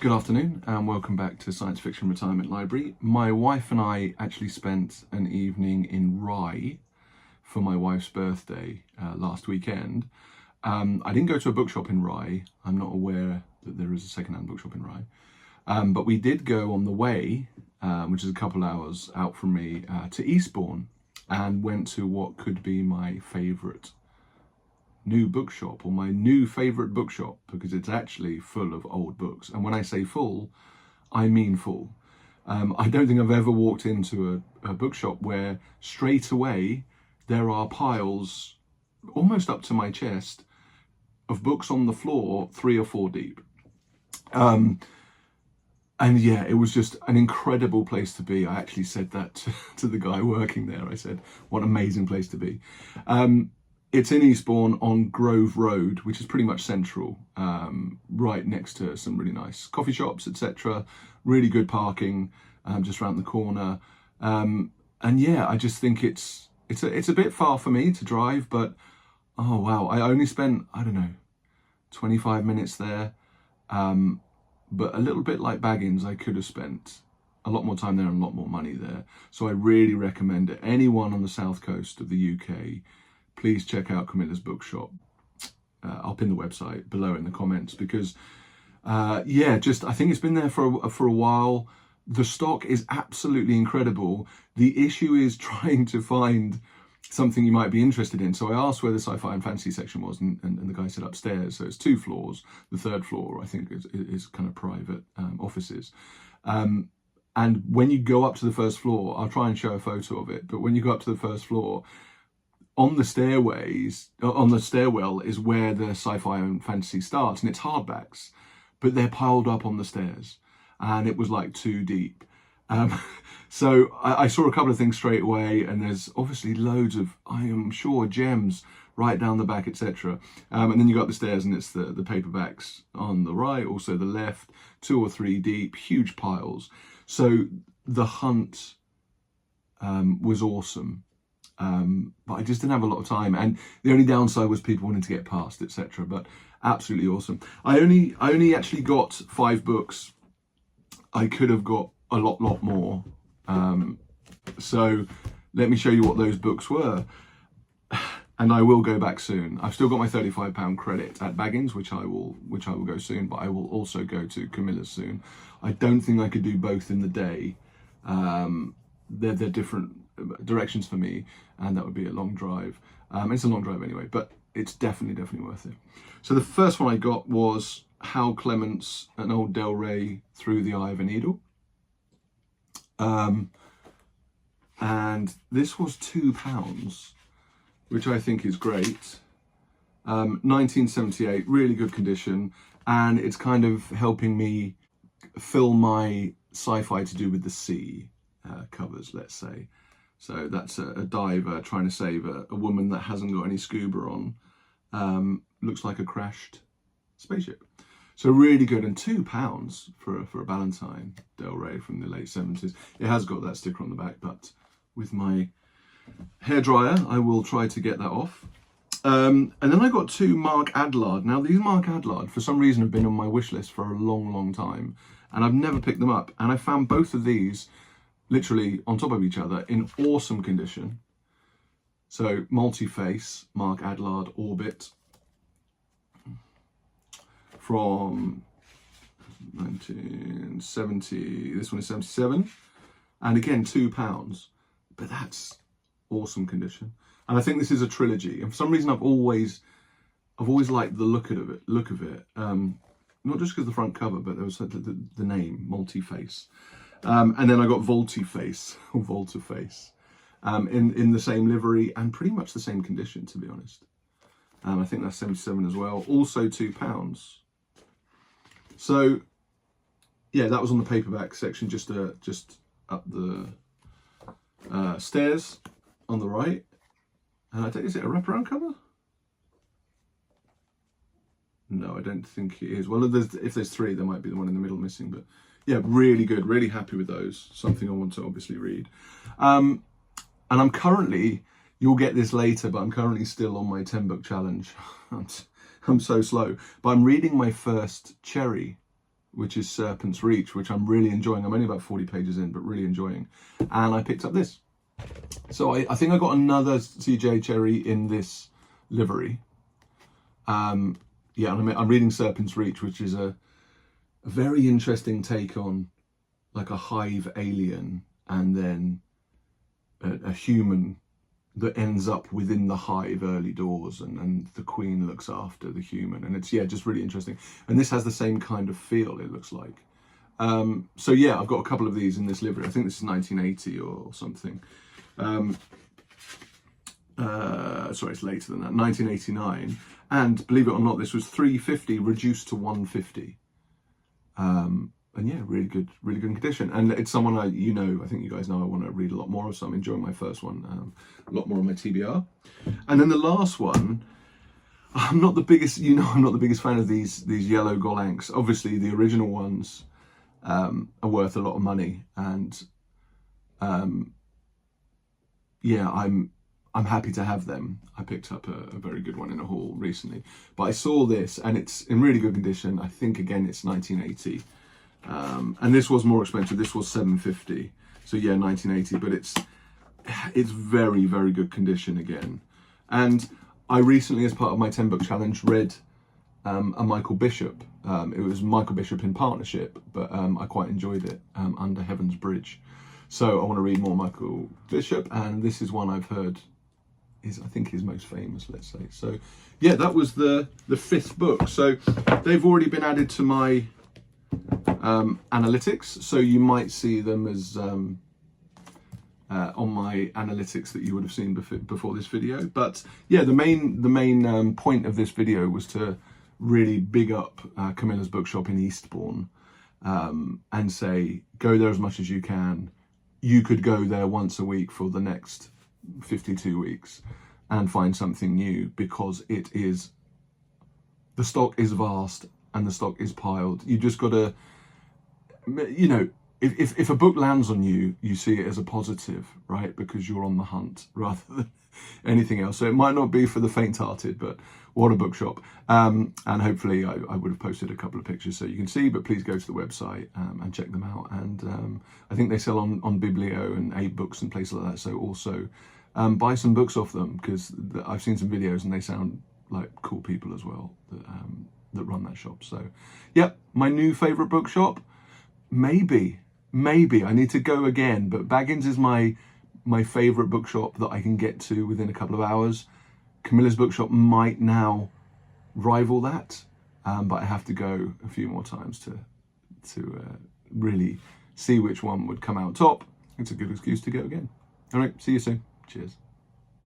Good afternoon and welcome back to Science Fiction Retirement Library. My wife and I actually spent an evening in Rye for my wife's birthday last weekend. I didn't go to a bookshop in Rye. I'm not aware that there is a second-hand bookshop in Rye. But we did go on the way, which is a couple hours out from me, to Eastbourne, and went to what could be my favourite new bookshop, or my new favourite bookshop, because it's actually full of old books. And when I say full, I mean full. I don't think I've ever walked into a bookshop where straight away there are piles almost up to my chest of books on the floor, 3 or 4 deep. And yeah, it was just an incredible place to be. I actually said that to the guy working there. I said, what an amazing place to be. It's in Eastbourne on Grove Road, which is pretty much central, right next to some really nice coffee shops, etc. Really good parking just around the corner. And yeah, I just think it's a bit far for me to drive, but oh wow, I only spent, I don't know, 25 minutes there. But a little bit like Baggins, I could have spent a lot more time there and a lot more money there. So I really recommend it. Anyone on the south coast of the UK, please check out Camilla's Bookshop. I'll pin the website below in the comments because, yeah, I think it's been there for a while. The stock is absolutely incredible. The issue is trying to find something you might be interested in. So I asked where the sci-fi and fantasy section was, and the guy said upstairs. So it's 2 floors. The 3rd floor, I think, is kind of private offices. And when you go up to the 1st floor, I'll try and show a photo of it, but when you go up to the 1st floor, on the stairwell is where the sci-fi and fantasy starts, and it's hardbacks, but they're piled up on the stairs, and it was like 2 deep. So I saw a couple of things straight away, and there's obviously loads of, I am sure, gems right down the back, etc. And then you go up the stairs, and it's the paperbacks on the right, also the left, 2 or 3 deep, huge piles. So the hunt was awesome. But I just didn't have a lot of time, and the only downside was people wanting to get past, etc. But absolutely awesome. I only actually got 5 books. I could have got a lot more. So let me show you what those books were, and I will go back soon. I've still got my £35 credit at Baggins, which I will go soon. But I will also go to Camilla's soon. I don't think I could do both in the day. They're different directions for me, and that would be a long drive. It's a long drive anyway, but it's definitely worth it. So the first one I got was Hal Clements and Old Del Rey Through the Eye of a Needle. And this was £2, which I think is great. 1978, really good condition, and it's kind of helping me fill my sci-fi to do with the sea covers, let's say. So that's a diver trying to save a woman that hasn't got any scuba on. Looks like a crashed spaceship. So really good, and £2 for a Valentine Del Rey from the late 70s. It has got that sticker on the back, but with my hairdryer, I will try to get that off. And then I got 2 Mark Adlard. Now these Mark Adlard, for some reason, have been on my wish list for a long time, and I've never picked them up. And I found both of these literally on top of each other in awesome condition. So multi-face Mark Adlard Orbit from 1970. This one is 77, and again £2, but that's awesome condition. And I think this is a trilogy, and for some reason I've always liked the look of it. Not just because of the front cover, but there was the name multi-face. And then I got Volti-Face, or Volta-Face, in the same livery and pretty much the same condition, to be honest. I think that's 77 as well, also £2. So, yeah, that was on the paperback section, just up the stairs on the right. And I think, is it a wraparound cover? No, I don't think it is. Well, if there's 3, there might be the one in the middle missing, but yeah, really good, really happy with those. Something I want to obviously read. And I'm currently, you'll get this later, but I'm currently still on my 10-book challenge. I'm so slow. But I'm reading my first Cherryh which is Serpent's Reach, which I'm really enjoying. I'm only about 40 pages in, but really enjoying. And I picked up this. So I think I got another CJ Cherryh in this livery. Yeah, and I'm reading Serpent's Reach, which is a very interesting take on like a hive alien and then a human that ends up within the hive early doors, and the queen looks after the human, and it's, yeah, just really interesting. And this has the same kind of feel, it looks like. So yeah, I've got a couple of these in this livery. I think this is 1980 or something. Sorry, it's later than that, 1989. And believe it or not, this was $3.50 reduced to $1.50. And yeah, really good condition. And it's someone I think you guys know I want to read a lot more of, so I'm enjoying my first one a lot more on my TBR. And then the last one, I'm not the biggest fan of these yellow Golanks. Obviously, the original ones are worth a lot of money, and yeah, I'm happy to have them. I picked up a very good one in a haul recently, but I saw this and it's in really good condition. I think again it's 1980. And this was more expensive. This was $7.50. So yeah, 1980, but it's very, very good condition again. And I recently, as part of my 10 book challenge, read a Michael Bishop. It was Michael Bishop in partnership, but I quite enjoyed it, Under Heaven's Bridge. So I want to read more Michael Bishop, and this is one I've heard is, I think, his most famous, let's say. So yeah, that was the fifth book. So they've already been added to my analytics, so you might see them as on my analytics that you would have seen before this video. But yeah, the main point of this video was to really big up Camilla's Bookshop in Eastbourne, and say, go there as much as you can. You could go there once a week for the next 52 weeks and find something new, because it is, the stock is vast and the stock is piled. You just got to, if a book lands on you, you see it as a positive, right? Because you're on the hunt rather than anything else. So it might not be for the faint-hearted, but what a bookshop. And hopefully I would have posted a couple of pictures so you can see, but please go to the website and check them out. And I think they sell on Biblio and 8books and places like that. So also buy some books off them, because I've seen some videos and they sound like cool people as well that run that shop. So yeah, my new favourite bookshop. Maybe I need to go again, but Baggins is my favourite bookshop that I can get to within a couple of hours. Camilla's Bookshop might now rival that, but I have to go a few more times to really see which one would come out top. It's a good excuse to go again. All right, see you soon. Cheers.